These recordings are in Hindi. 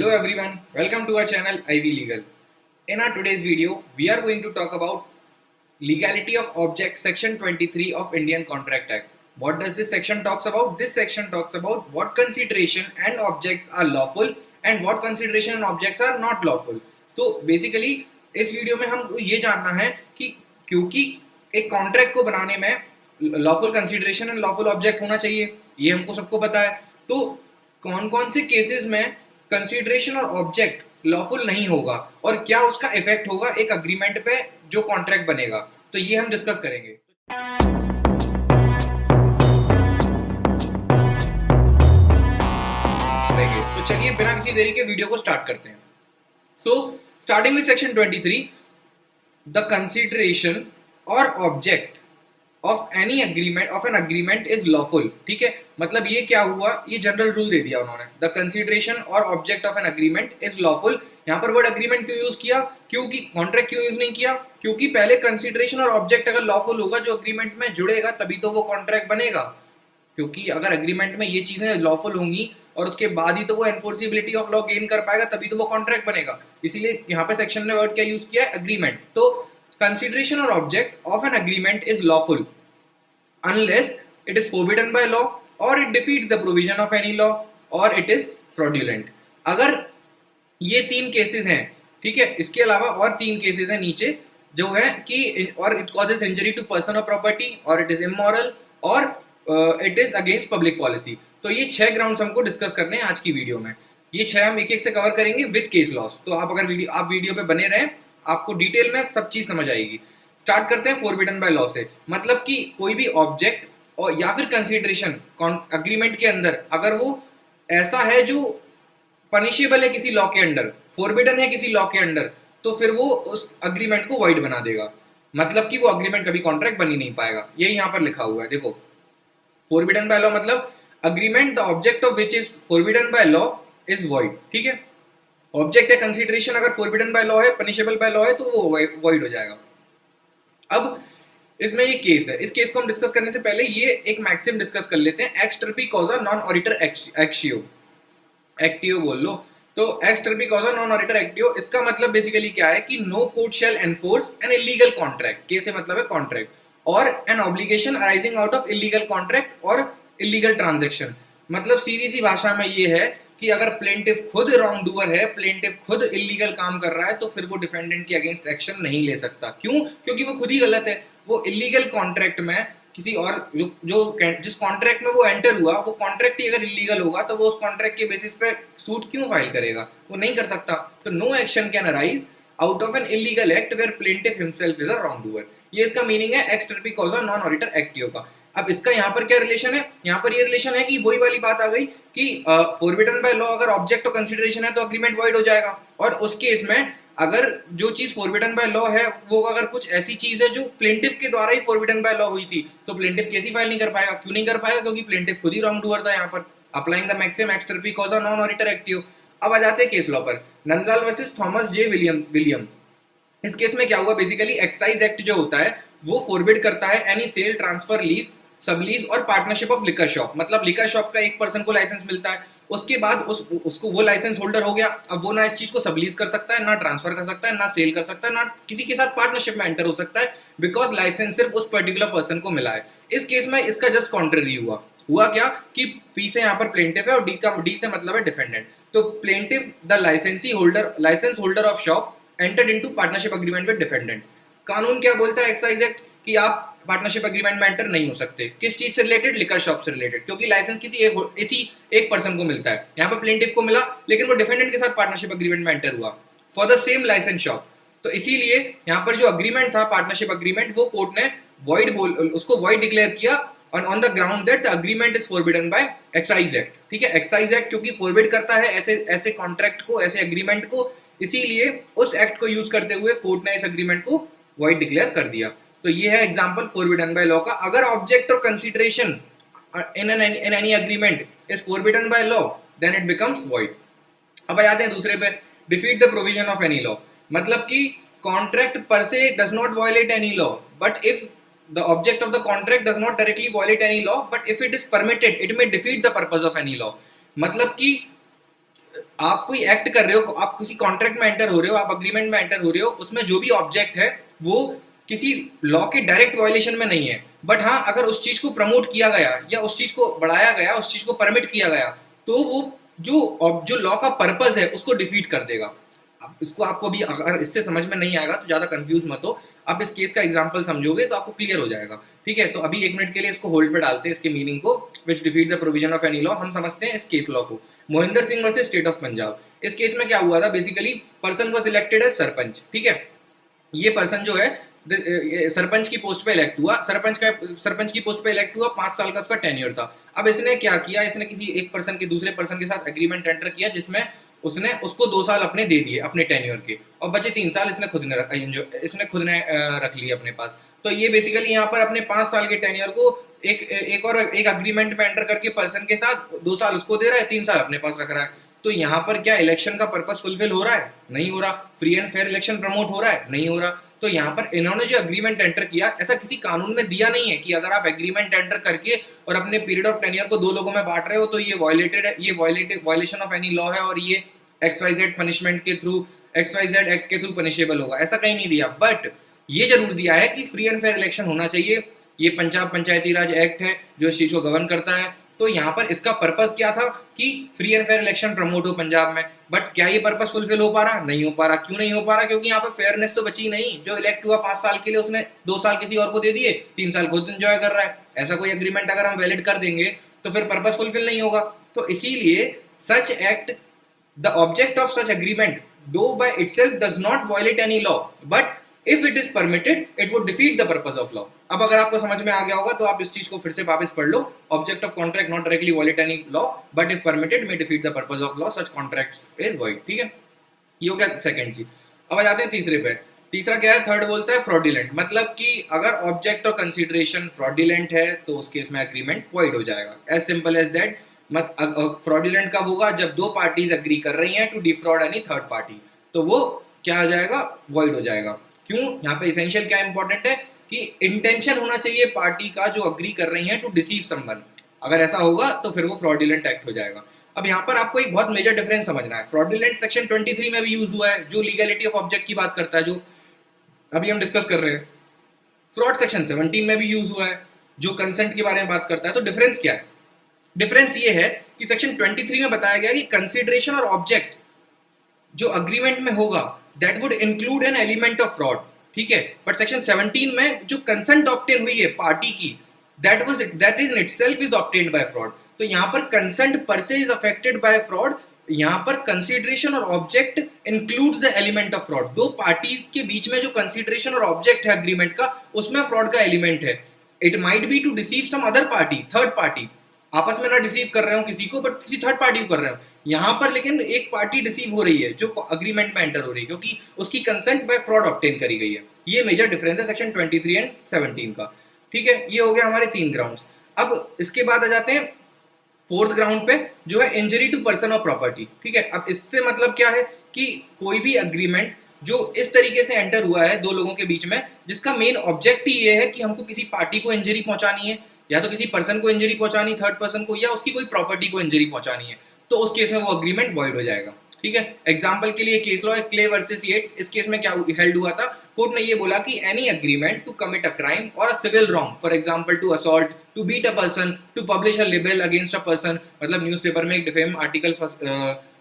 Hello everyone, welcome to our channel Ivy Legal. In our today's video, we are going to talk about legality of object section 23 of Indian Contract Act. What does this section talks about? This section talks about what consideration and objects are lawful and what consideration and objects are not lawful. So basically इस वीडियो में हमको ये जानना है कि क्योंकि एक कॉन्ट्रैक्ट को बनाने में lawful consideration and lawful object होना चाहिए, ये हमको सबको पता है। तो कौन कौन से केसेस में कंसिडरेशन और ऑब्जेक्ट लॉफुल नहीं होगा और क्या उसका इफेक्ट होगा एक अग्रीमेंट पे जो कॉन्ट्रैक्ट बनेगा, तो ये हम डिस्कस करेंगे। तो चलिए बिना किसी देरी के वीडियो को स्टार्ट करते हैं। So starting with section 23, the consideration और object of any agreement of an agreement is lawful. ठीक है, मतलब ये क्या हुआ, ये जनरल रूल दे दिया उन्होंने। द कंसिडरेशन और object of an agreement is lawful. यहाँ पर वर्ड अग्रीमेंट क्यों यूज किया, क्योंकि कॉन्ट्रैक्ट क्यों यूज नहीं किया, क्योंकि पहले कंसिडरेशन और ऑब्जेक्ट अगर लॉफुल होगा जो अग्रीमेंट में जुड़ेगा तभी तो वो कॉन्ट्रैक्ट बनेगा। क्योंकि अगर अग्रीमेंट में ये चीजें लॉफुल होंगी और उसके बाद ही तो वो एनफोर्सिबिलिटी ऑफ लॉ गेन कर पाएगा, तभी तो वो कॉन्ट्रैक्ट बनेगा। इसीलिए यहाँ पे सेक्शन ने वर्ड क्या यूज किया है, अग्रीमेंट। तो कंसिडरेशन और object of an agreement is lawful unless it is forbidden by law or it defeats the provision of any law or it is fraudulent। अगर ये तीन केसेस हैं, ठीक है, इसके अलावा और तीन केसेस हैं नीचे जो है कि और it causes injury to person और प्रॉपर्टी और इट इज इमोरल और it is against public policy. तो ये 6 ग्राउंड्स हमको डिस्कस करने हैं आज की वीडियो में। ये 6 हम एक एक से कवर करेंगे विद केस लॉस। तो आप अगर वीडियो पे बने रहें, आपको डिटेल में सब चीज समझ आएगी। स्टार्ट करते हैं फोरबिडन बाय लॉ से। मतलब कि कोई भी ऑब्जेक्ट और या फिर कंसिडरेशन अग्रीमेंट के अंदर अगर वो ऐसा है जो पनिशेबल है किसी लॉ के अंडर, फोरबिडन है किसी लॉ के अंडर, तो फिर वो उस अग्रीमेंट को वॉइड बना देगा। मतलब कि वो अग्रीमेंट कभी कॉन्ट्रैक्ट बन ही नहीं पाएगा। यही यहाँ पर लिखा हुआ है, देखो। फोरबिडन बाय लॉ मतलब agreement the object of which is forbidden by law is void. ठीक है, ऑब्जेक्ट है कंसिडरेशन, अगर फोरबिडन बाय लॉ है, पनिशेबल बाय लॉ है, तो वो वॉइड हो जाएगा। अब इसमें ये केस है, इस केस को हम डिस्कस करने से पहले ये एक मैक्सिम डिस्कस कर लेते हैं। एक्स टर्पी कॉजा नॉन ऑडिटर एक्शियो, एक्टियो बोल लो। तो एक्स टर्पी कॉजा नॉन ऑडिटर एक्टियो, इसका मतलब बेसिकली क्या है कि no court shall enforce an illegal contract. के से मतलब है कॉन्ट्रैक्ट और an obligation arising out of illegal contract और इलीगल ट्रांजेक्शन। मतलब सीधी सी भाषा में ये है कि अगर प्लेंटिफ खुद रॉन्ग डूअर है, प्लेंटिफ खुद इलीगल काम कर रहा है, तो फिर वो डिफेंडेंट के अगेंस्ट एक्शन नहीं ले सकता। क्यों? क्योंकि वो खुद ही गलत है। वो इलीगल कॉन्ट्रैक्ट में किसी और जिस कॉन्ट्रैक्ट में वो एंटर हुआ, वो कॉन्ट्रैक्ट ही अगर इलीगल होगा तो वो उस कॉन्ट्रैक्ट के बेसिस पे सूट क्यों फाइल करेगा? वो नहीं कर सकता। तो no action can arise out of an illegal act where plaintiff himself is a wrongdoer. ये इसका मीनिंग है एक्स टर्पी कॉजा नॉन ऑडिटर एक्टियो का। अब इसका यहाँ पर क्या रिलेशन है? यहाँ पर ये रिलेशन है कि वही वाली बात आ गई कि फोरबिडन बाय लॉ अगर ऑब्जेक्ट और कंसिडरेशन है तो अग्रीमेंट वॉइड हो जाएगा। और उस केस में अगर जो चीज फोरबिडन बाय लॉ है वो अगर कुछ ऐसी चीज है जो प्लेंटिफ के द्वारा ही फोरबिडन बाय लॉ हुई थी, तो प्लेंटिफ केस ही फाइल नहीं कर पाएगा। क्यों नहीं कर पाएगा? क्योंकि प्लेंटिफ खुद ही रॉन्ग डूअर था। यहाँ पर अप्लाइंग द मैक्सिम एक्स टर्पी कॉजा नॉन ऑडिटर एक्टिव। अब आ जाते हैं केस लॉ पर। Nandal versus Thomas J William. इस केस में क्या हुआ, बेसिकली एक्साइज एक्ट जो होता है वो फोरबिड करता है any sale, transfer, lease, sublease और पार्टनरशिप ऑफ लिकर शॉप। मतलब लिकर शॉप का एक पर्सन को लाइसेंस मिलता है, उसके बाद उसको वो लाइसेंस होल्डर हो गया। अब वो ना इस चीज को सबलीज कर सकता है, ना ट्रांसफर कर सकता है, ना सेल कर सकता है, ना किसी के साथ पार्टनरशिप में एंटर हो सकता है, बिकॉज लाइसेंस सिर्फ उस पर्टिकुलर पर्सन को मिला है। इस केस में इसका जस्ट कॉन्ट्ररी हुआ क्या कि पी से यहाँ पर प्लेंटिफ है और डी से मतलब है डिफेंडेंट। तो plaintiff the licence holder of shop entered into partnership agreement with defendant. कानून क्या बोलता है एक्साइज एक्ट कि आप पार्टनरशिप एग्रीमेंट में एंटर नहीं हो सकते। किस चीज से रिलेटेड? लिकर शॉप से रिलेटेड, क्योंकि लाइसेंस किसी एक पर्सन को मिलता है। यहाँ पर प्लेंटिफ को मिला, लेकिन वो डिफेंडेंट के साथ पार्टनरशिप एग्रीमेंट में एंटर हुआ for the same licence shop. तो इसीलिए यहाँ पर जो अग्रीमेंट था, पार्टनरशिप अग्रीमेंट, वो कोर्ट ने उसको वॉइड डिक्लेयर किया on the ground that the agreement is forbidden by excise act. ठीक है, एक्साइज एक्ट क्योंकि फोरबिड करता है ऐसे कॉन्ट्रैक्ट को, ऐसे अग्रीमेंट को, इसीलिए उस एक्ट को यूज करते हुए कोर्ट ने इस अग्रीमेंट को वॉइड डिक्लेयर कर दिया। तो ये है एग्जांपल फोरबिडन बाय लॉ का। अगर ऑब्जेक्ट और consideration in any agreement is forbidden by law, then it becomes void. अब आ जाते हैं दूसरे पे, defeat the provision of any law. मतलब कि कॉन्ट्रैक्ट पर से does not violate any law, but if the object of the contract does not directly violate any law, but if it is permitted it may defeat the purpose of any law. मतलब कि आप कोई एक्ट कर रहे हो, आप किसी कॉन्ट्रैक्ट में एंटर हो रहे हो, आप अग्रीमेंट में एंटर हो रहे हो, उसमें जो भी ऑब्जेक्ट है वो किसी लॉ के डायरेक्ट वायलेशन में नहीं है, बट हाँ अगर उस चीज को प्रमोट किया गया या उस चीज को बढ़ाया गया, उस चीज को परमिट किया गया, तो वो जो लॉ का पर्पज है उसको डिफीट कर देगा। अब इसको आपको भी अगर इससे समझ में नहीं आएगा तो ज्यादा कंफ्यूज मत हो, आप इस केस का एग्जांपल समझोगे तो आपको क्लियर हो जाएगा। ठीक है, तो अभी 1 मिनट के लिए इसको होल्ड पे डालते हैं, इसके मीनिंग को, which defeat the provision of any law. हम समझते हैं इस केस लॉ को। Mohinder Singh versus state of Punjab. इस केस में क्या हुआ था, basically person was elected as sarpanch. ठीक है, ये पर्सन जो है सरपंच की पोस्ट पे इलेक्ट हुआ, सरपंच की पोस्ट पे इलेक्ट हुआ, 5 साल का उसका टेन्योर था। अब इसने क्या किया, इसने किसी एक पर्सन के दूसरे पर्सन के साथ एग्रीमेंट एंटर किया जिसमें उसने उसको 2 साल अपने दे दिए अपने टेन्योर के, और बचे 3 साल इसने खुद ने रख लिए अपने पास। तो ये बेसिकली यहाँ पर अपने 5 साल के टेन्योर को एक अग्रीमेंट में एंटर करके पर्सन के साथ 2 साल उसको दे रहा है, 3 साल अपने पास रख रहा है। तो यहाँ पर क्या इलेक्शन का पर्पस फुलफिल हो रहा है? नहीं हो रहा। Free and fair election promote हो रहा है? नहीं हो रहा। तो यहाँ पर इन्होंने जो एग्रीमेंट एंटर किया, ऐसा किसी कानून में दिया नहीं है कि अगर आप एग्रीमेंट एंटर करके और अपने पीरियड ऑफ टेन्योर को 2 लोगों में बांट रहे हो तो ये वायलेटेड है, ये वायलेशन ऑफ एनी लॉ है और ये XYZ पनिशमेंट के थ्रू, XYZ एक्ट के थ्रू पनिशेबल होगा, ऐसा कहीं नहीं दिया। बट ये जरूर दिया है कि फ्री एंड फेयर इलेक्शन होना चाहिए। ये पंजाब पंचायती राज एक्ट है जो इस चीज को गवर्न करता है। तो यहाँ पर इसका पर्पस क्या था कि free and fair election promote हो पंजाब में। बट क्या ये पर्पस फुलफिल हो पा रहा? नहीं हो पा रहा। क्यों नहीं हो पा रहा? क्योंकि यहाँ पर फेयरनेस तो बची नहीं। जो इलेक्ट हुआ 5 साल के लिए, उसने 2 साल किसी और को दे दिए, 3 साल खुद एंजॉय कर रहा है। ऐसा कोई एग्रीमेंट अगर हम वैलिड कर देंगे तो फिर पर्पस फुलफिल नहीं होगा। तो इसीलिए such act, the object of such agreement, though by itself does not violate any law, but if it is permitted, it would defeat the purpose of law. अब अगर आपको समझ में आ गया होगा तो आप इस चीज को फिर से वापस पढ़ लो। Object of contract not directly violate any law, but if permitted may defeat the purpose of law. Such contracts is void. ठीक है, ये हो गया सेकंड चीज। अब आ जाते हैं तीसरे पे। तीसरा क्या है? थर्ड बोलता है फ्रॉडुलेंट, मतलब कि अगर ऑब्जेक्ट और कंसीडरेशन फ्रॉडुलेंट है तो उस केस में एग्रीमेंट वॉइड हो जाएगा। As simple as that. मत फ्रॉडुलेंट कब होगा? जब 2 पार्टीज एग्री कर रही हैं to defraud any third party, तो वो क्या हो जाएगा? वॉइड हो जाएगा। क्यों? यहाँ पे एसेंशियल क्या इंपॉर्टेंट है कि इंटेंशन होना चाहिए पार्टी का जो अग्री कर रही है टू डिसीव समवन। अगर ऐसा होगा तो फिर वो फ्रॉडुलेंट एक्ट हो जाएगा। अब यहाँ पर आपको एक बहुत मेजर डिफरेंस समझना है। फ्रॉडुलेंट सेक्शन 23 में भी यूज हुआ है जो लीगैलिटी ऑफ ऑब्जेक्ट की बात करता है, जो अभी हम डिस्कस कर रहे हैं। फ्रॉड सेक्शन 17 में भी यूज हुआ है जो कंसेंट के बारे में बात करता है। तो डिफरेंस क्या है? डिफरेंस ये है कि सेक्शन 23 में बताया गया कि कंसीडरेशन और ऑब्जेक्ट जो अग्रीमेंट में होगा that would include an element of fraud. ठीक है, बट सेक्शन 17 में जो कंसेंट ऑब्टेन हुई है पार्टी की, that is in itself is obtained by fraud. तो यहाँ पर कंसेंट पर से इज अफेक्टेड बाय फ्रॉड। यहाँ पर कंसीडरेशन और object includes the element of fraud. 2 parties के बीच में जो कंसीडरेशन और ऑब्जेक्ट है अग्रीमेंट का, उसमें फ्रॉड का एलिमेंट है। It might be to deceive some other party, third party. आपस में ना डिसीव कर रहे हो किसी को, बट किसी थर्ड पार्टी को कर रहे हो यहाँ पर। लेकिन एक पार्टी डिसीव हो रही है जो अग्रीमेंट में एंटर हो रही है, क्योंकि उसकी कंसेंट बाय फ्रॉड ऑब्टेन करी गई है। ये मेजर डिफरेंस है सेक्शन 23 एंड 17 का। ठीक है, ये हो गया हमारे 3 ग्राउंड्स। अब इसके बाद आ जाते हैं 4th ग्राउंड पे, जो है इंजरी टू पर्सन और प्रॉपर्टी। ठीक है, अब इससे मतलब क्या है कि कोई भी अग्रीमेंट जो इस तरीके से एंटर हुआ है 2 लोगों के बीच में, जिसका मेन ऑब्जेक्ट ही ये है कि हमको किसी पार्टी को इंजरी पहुंचानी है, या तो किसी पर्सन को इंजरी पहुंचानी, थर्ड पर्सन को, या उसकी कोई प्रॉपर्टी को इंजरी पहुंचानी है, तो उस केस में वो अग्रीमेंट वॉइड हो जाएगा। ठीक है, एग्जांपल के लिए केस लॉ है क्ले वर्सेस येट्स। इस केस में क्या हेल्ड हुआ था? कोर्ट ने ये बोला कि any agreement to commit a crime और a civil wrong, for example to assault, to beat a person, to publish a libel against a person, मतलब न्यूज़पेपर में एक डिफेम आर्टिकल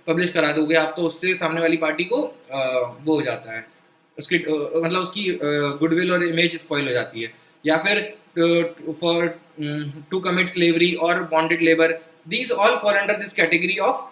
पब्लिश करा दोगे आप, तो उससे सामने वाली पार्टी को वो हो जाता है, उसकी मतलब उसकी गुडविल और इमेज स्पॉइल हो जाती है। या फिर फॉर टू कमिट स्लेवरी और bonded labour, these all fall under this category of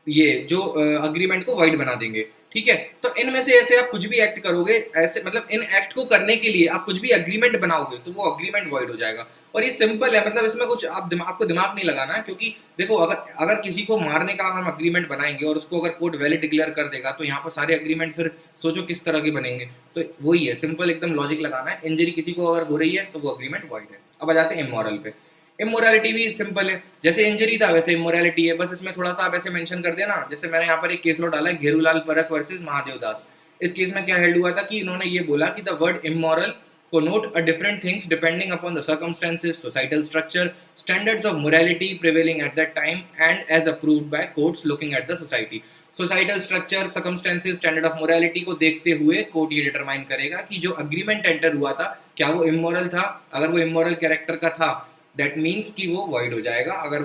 ये जो अग्रीमेंट को वाइड बना देंगे। ठीक है, तो इनमें से ऐसे आप कुछ भी एक्ट करोगे, ऐसे मतलब इन एक्ट को करने के लिए आप कुछ भी अग्रीमेंट बनाओगे तो वो अग्रीमेंट वाइड हो जाएगा। और ये सिंपल है, मतलब इसमें कुछ आपको दिमाग नहीं लगाना है, क्योंकि देखो अगर किसी को मारने का हम अग्रीमेंट बनाएंगे और उसको अगर कोर्ट वैलिड डिक्लेयर कर देगा तो यहाँ पर सारे अग्रीमेंट फिर सोचो किस तरह के बनेंगे। तो वही है, सिंपल एकदम लॉजिक लगाना है। इंजरी किसी को अगर हो रही है तो वो अग्रीमेंट वाइड है। अब आ जाते हैं इमोरल पे। इमोरलिटी भी सिंपल है, जैसे इंजरी था वैसे इमोरलिटी है, बस इसमें थोड़ा सा आप ऐसे मेंशन कर देना। जैसे मैंने यहाँ पर एक केस लॉ डाला है, घेरूलाल परख वर्सेस महादेव दास। इस केस में क्या हेल्ड हुआ था कि इन्होंने ये बोला कि the word immoral connote a different things depending upon the circumstances, societal structure, standards of morality prevailing at that time, and as approved by courts looking at the society. Societal structure, circumstances, standard of morality को देखते हुए कोर्ट ये डिटरमाइन करेगा कि जो अग्रीमेंट एंटर हुआ था क्या वो इमोरल था. अगर वो इमोरल कैरेक्टर का था दैट मीन्स कि वो वॉइड हो जाएगा. अगर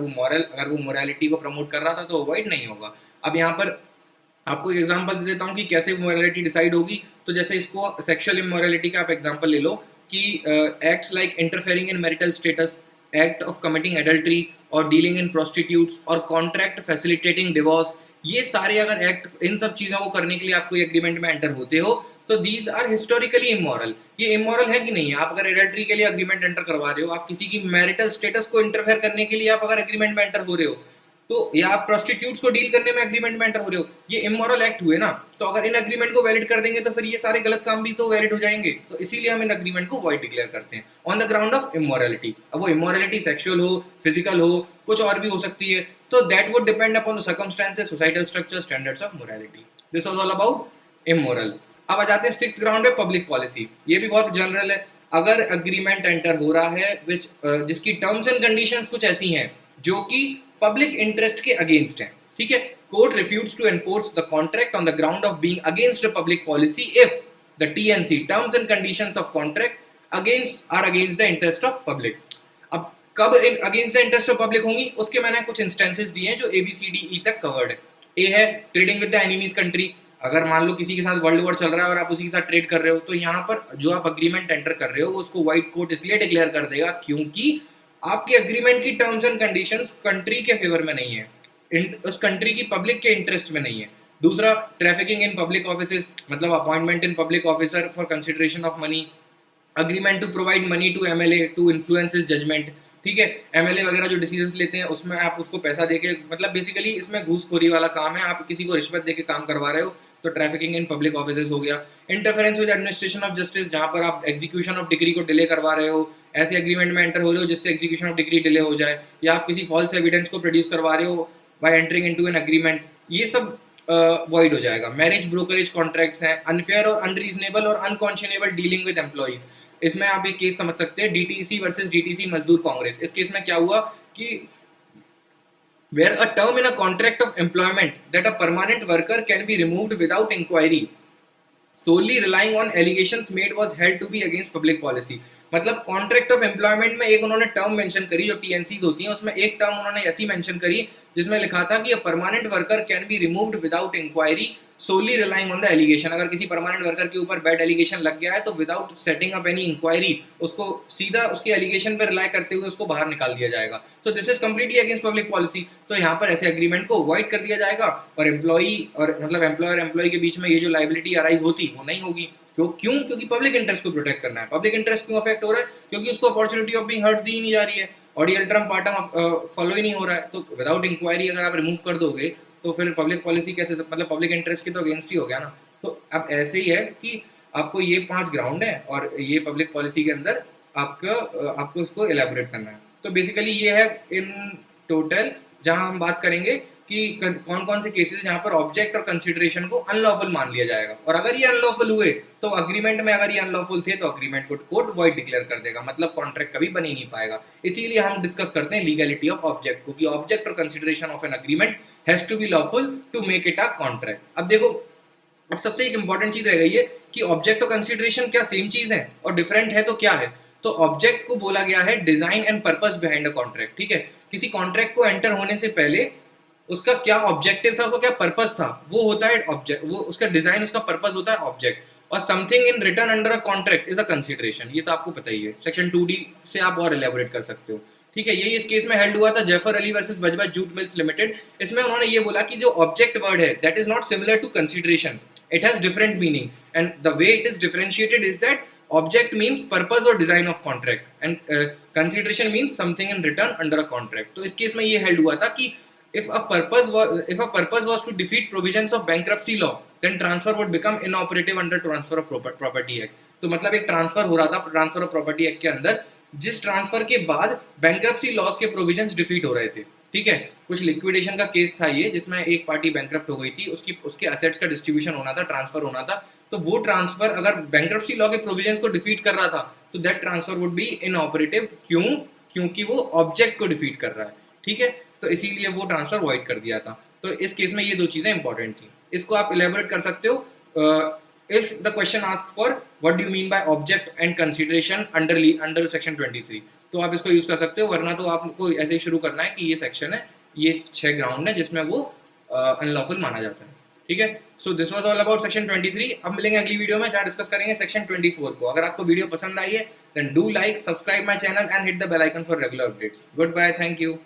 वो मोरालिटी को प्रमोट कर रहा था तो वो वॉइड नहीं होगा. अब यहाँ पर आपको एक एग्जांपल दे देता हूँ कि कैसे मोरालिटी डिसाइड होगी. तो जैसे इसको सेक्सुअल इमोरालिटी का आप एग्जांपल ले लो कि acts like interfering in marital status, act of committing adultery और डीलिंग इन प्रोस्टिट्यूट्स और कॉन्ट्रैक्ट फैसिलिटेटिंग डिवोर्स, ये सारे अगर एक्ट, इन सब चीज़ों को करने के लिए आप कोई एग्रीमेंट में एंटर होते हो तो दीज आर हिस्टोरिकली इमोरल. ये इमोरल है कि नहीं है. आप अगर एडल्ट्री के लिए एग्रीमेंट एंटर करवा रहे हो, आप किसी की मैरिटल स्टेटस को इंटरफेयर करने के लिए आप अगर एग्रीमेंट में एंटर हो रहे हो, तो या आप प्रोस्टिट्यूट्स को डील करने में एग्रीमेंट में एंटर हो रहे हो, ये इमोरल एक्ट हुए ना. तो अगर इन एग्रीमेंट को वैलिड कर देंगे तो फिर ये सारे गलत काम भी तो वैलिड हो जाएंगे. तो इसीलिए हम इन एग्रीमेंट को वॉइड डिक्लेयर करते हैं on the ground of immorality. अब वो इमोरलिटी सेक्सुअल हो, फिजिकल हो, कुछ और भी हो सकती है. तो that would depend upon the circumstances, societal structure, standards of morality. This was all about immoral. अब आ जाते हैं सिक्स्थ ग्राउंड पे, पब्लिक पॉलिसी. ये भी बहुत जनरल है. अगर एग्रीमेंट एंटर हो रहा है जिसकी टर्म्स एंड कंडीशंस कुछ ऐसी हैं जो कि पब्लिक इंटरेस्ट के अगेंस्ट हैं, ठीक है. Court refuse to enforce the contract on the ground of being against the public policy if the TNC terms and conditions of contract against the interest of public. अब कब against the interest of public होंगी, उसके मैंने कुछ इंस्टेंसेस दिए हैं जो ABCDE तक कवर्ड है. ए है trading with the enemies country. अगर मान लो किसी के साथ वर्ल्ड वॉर चल रहा है और आप उसी के साथ ट्रेड कर रहे हो, तो यहाँ पर जो आप अग्रीमेंट एंटर कर रहे हो उसको व्हाइट कोर्ट इसलिए डिक्लेयर कर देगा क्योंकि आपके एग्रीमेंट की टर्म्स एंड कंडीशंस कंट्री के फेवर में नहीं है, उस कंट्री की पब्लिक के इंटरेस्ट में नहीं है. दूसरा, ट्रैफिकिंग इन पब्लिक ऑफिसेज, मतलब appointment in public officer for consideration of money, agreement to provide money to MLA to influence his judgement. ठीक है, MLA वगैरह जो डिसीजंस लेते हैं उसमें आप उसको पैसा देके, मतलब बेसिकली इसमें घूसखोरी वाला काम है, आप किसी को रिश्वत देके काम करवा रहे हो, तो ट्रैफिकिंग इन पब्लिक ऑफिसेज हो गया. Interference with administration of justice, जहां पर आप एग्जीक्यूशन ऑफ डिग्री को डिले करवा रहे हो, ऐसे एग्रीमेंट में एंटर हो रहे हो जिससे एग्जीक्यूशन ऑफ डिग्री डिले हो जाए, या आप किसी फॉल्स एविडेंस को प्रोड्यूस करवा रहे हो bye entering into an agreement, ये सब वॉइड हो जाएगा. मैरिज ब्रोकरेज कॉन्ट्रैक्ट्स हैं, अनफेयर और अनरीजनेबल और अनकॉन्शनेबल डीलिंग विद एम्प्लॉइज. इसमें आप एक केस समझ सकते हैं, DTC वर्सेस DTC मजदूर कांग्रेस. इस केस में क्या हुआ कि where a term in a contract of employment that a permanent worker can be removed without inquiry solely relying on allegations made was held to be against public policy. मतलब कॉन्ट्रैक्ट ऑफ एम्प्लॉयमेंट में एक उन्होंने टर्म मेंशन करी, जो TNCs होती हैं उसमें एक टर्म उन्होंने ऐसी मेंशन करी जिसमें लिखा था कि permanent worker can be removed without inquiry solely relying on the allegation. अगर किसी परमानेंट वर्कर के ऊपर बैड एलिगेशन लग गया है तो without setting up any inquiry उसको सीधा उसके एलिगेशन पर रिलाई करते हुए उसको बाहर निकाल दिया जाएगा. तो this is completely against public policy. तो यहाँ पर ऐसे एग्रीमेंट को अवॉइड कर दिया जाएगा और एम्प्लॉई और मतलब एम्प्लॉयर एम्प्लॉय के बीच में ये जो लाइबिलिटी अराइज होती वो नहीं होगी. क्यों? क्योंकि पब्लिक इंटरेस्ट को प्रोटेक्ट करना है. पब्लिक इंटरेस्ट क्यों अफेक्ट हो रहा है? क्योंकि उसको अपॉर्चुनिटी ऑफ बीइंग हर्ट दी नहीं जा रही है, ऑडियल्ट्रम पार्टम फॉलो ही नहीं हो रहा है. तो विदाउट इंक्वायरी अगर आप रिमूव कर दोगे तो फिर पब्लिक पॉलिसी कैसे, मतलब पब्लिक इंटरेस्ट के तो अगेंस्ट ही हो गया ना. तो अब ऐसे ही है कि आपको ये 5 ग्राउंड है और ये पब्लिक पॉलिसी के अंदर आपको इसको एलैबोरेट करना है. तो बेसिकली ये है इन टोटल, जहां हम बात करेंगे कि कौन कौन से केसेस जहां पर ऑब्जेक्ट और कंसिडरेशन को अनलॉफुल मान लिया जाएगा, और अगर ये अनलॉफुल हुए तो अग्रीमेंट में अगर ये अनलॉफुल थे तो अग्रीमेंट को कोर्ट वॉइड डिक्लेयर कर देगा, मतलब कॉन्ट्रैक्ट कभी बन ही नहीं पाएगा. इसीलिए हम डिस्कस करते हैं लीगैलिटी ऑफ ऑब्जेक्ट को, कि ऑब्जेक्ट और consideration of an agreement has to be lawful to make it a contract. अब देखो, अब सबसे एक इंपॉर्टेंट चीज रह गई है कि ऑब्जेक्ट और कंसिडरेशन क्या सेम चीज है और डिफरेंट है तो क्या है. तो ऑब्जेक्ट को बोला गया है design and purpose behind a contract. ठीक है, किसी कॉन्ट्रैक्ट को एंटर होने से पहले उसका क्या ऑब्जेक्टिव था, उसका क्या पर्पस था, वो होता है ऑब्जेक्ट. वो उसका डिजाइन, उसका पर्पस होता है ऑब्जेक्ट. और something in return under a contract is a consideration. ये तो आपको पता ही है, सेक्शन 2D से आप और एलैबोरेट कर सकते हो. ठीक है, यही इस केस में हेल्ड हुआ था, Zafar Ali versus Budge Budge jute mills limited. इसमें उन्होंने ये बोला कि जो ऑब्जेक्ट वर्ड है that is not similar to consideration, it has different meaning and the way it is differentiated is that object means purpose or design of contract and consideration means something in return under a contract. तो इस केस में ये हेल्ड हुआ था कि if a purpose was to defeat provisions of bankruptcy law then transfer would become inoperative under transfer of property act. तो मतलब एक ट्रांसफर हो रहा था ट्रांसफर ऑफ प्रॉपर्टी एक्ट के अंदर, जिस ट्रांसफर के बाद बैंक्रप्सी लॉज के प्रोविजंस डिफीट हो रहे थे. ठीक है। कुछ लिक्विडेशन का केस था ये, जिसमें एक पार्टी बैंकरप्ट हो गई थी, उसके असेट्स का डिस्ट्रीब्यूशन होना था, ट्रांसफर होना था। तो वो ट्रांसफर अगर बैंकरप्सी लॉ के प्रोविजंस को डिफीट कर रहा था तो that transfer would be inoperative. क्योंकि वो ऑब्जेक्ट को डिफीट कर रहा है, ठीक है। तो इसीलिए वो ट्रांसफर वॉइड कर दिया था। तो इस केस में ये दो चीजें इंपॉर्टेंट थी। इसको आप इलेबोरेट कर सकते हो if the question asked for what do you mean by object and consideration under section 23, तो आप इसको यूज कर सकते हो। वरना तो आपको ऐसे ही शुरू करना है कि ये सेक्शन है, ये 6 ग्राउंड है जिसमें वो अनलॉफुल माना जाता है, ठीक है। So this was all about section 23। अब मिलेंगे अगली वीडियो में जहाँ डिस्कस करेंगे सेक्शन 24 को। अगर आपको वीडियो पसंद आई है then do like, subscribe my channel and hit the bell icon for regular updates. Good bye, thank you.